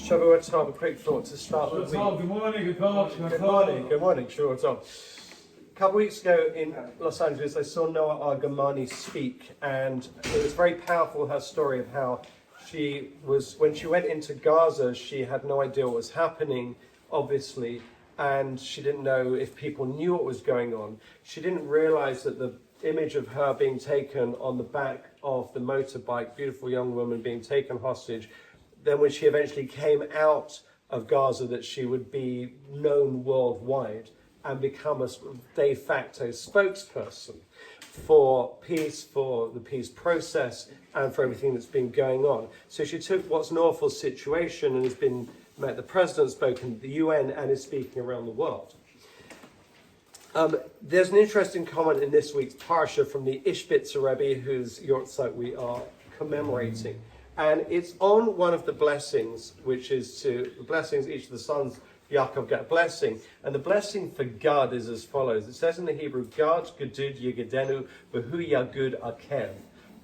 Shavua Tov, a quick thought to start the week. Good morning, Good morning, Shavua Tov. A couple of weeks ago in Los Angeles, I saw Noah Argamani speak, and it was very powerful, her story of how she was, when she went into Gaza, she had no idea what was happening, obviously, and she didn't know if people knew what was going on. She didn't realize that the image of her being taken on the back of the motorbike, beautiful young woman being taken hostage, then when she eventually came out of Gaza, that she would be known worldwide and become a de facto spokesperson for peace, for the peace process, and for everything that's been going on. So she took what's an awful situation and has been met the president, spoken to the UN, and is speaking around the world. There's an interesting comment in this week's Parsha from the Ishbitzer Rebbe, whose Yortzeit we are commemorating. And it's on one of the blessings, which is to the blessings, each of the sons Yaakov get a blessing. And the blessing for Gad is as follows. It says in the Hebrew, Gad Gedud Yigedenu V'hu Yagud Aken.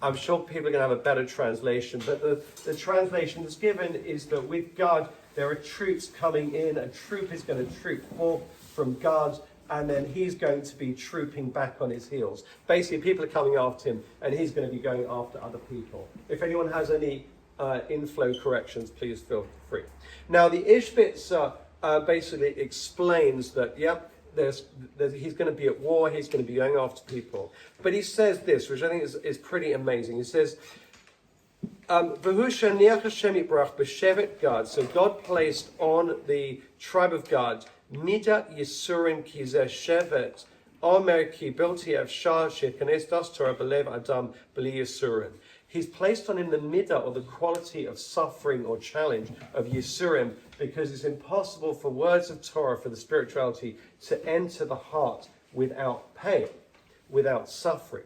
I'm sure people are going to have a better translation, but the translation that's given is that with God, there are troops coming in. A troop is going to troop forth from God, and then he's going to be trooping back on his heels. Basically, people are coming after him, and he's going to be going after other people. If anyone has any inflow corrections, please feel free. Now, the Ishbitzer basically explains that, he's going to be at war, he's going to be going after people. But he says this, which I think is pretty amazing. He says, so God placed on the tribe of Gad Mida Yisurim Kizeh Shevet Omer Ki Bilti Afshar Shekanes Das Torah Belev Adam Beli Yisurim. He's placed on him the midah, or the quality of suffering or challenge of Yisurim, because it's impossible for words of Torah, for the spirituality, to enter the heart without pain, without suffering.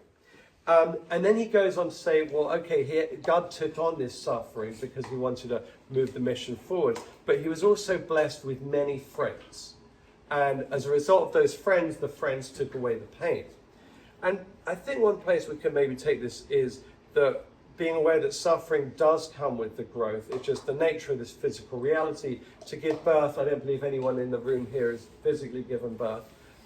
And then he goes on to say, well, okay, here God took on this suffering because he wanted to move the mission forward, but he was also blessed with many friends. And as a result of those friends, the friends took away the pain. And I think one place we can maybe take this is that being aware that suffering does come with the growth. It's just the nature of this physical reality. To give birth, I don't believe anyone in the room here has physically given birth.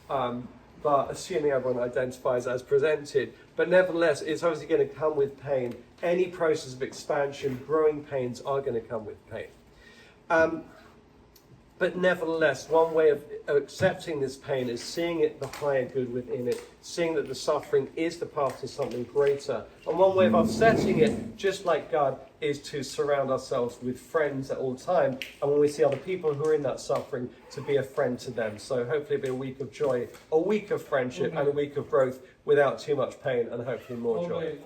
But assuming everyone identifies as presented, but nevertheless, it's obviously going to come with pain. Any process of expansion, growing pains are going to come with pain. But nevertheless, one way of accepting this pain is seeing it, the higher good within it, seeing that the suffering is the path to something greater. And one way of offsetting it, just like God, is to surround ourselves with friends at all time. And when we see other people who are in that suffering, to be a friend to them. So hopefully it'll be a week of joy, a week of friendship, and a week of growth without too much pain, and hopefully more joy.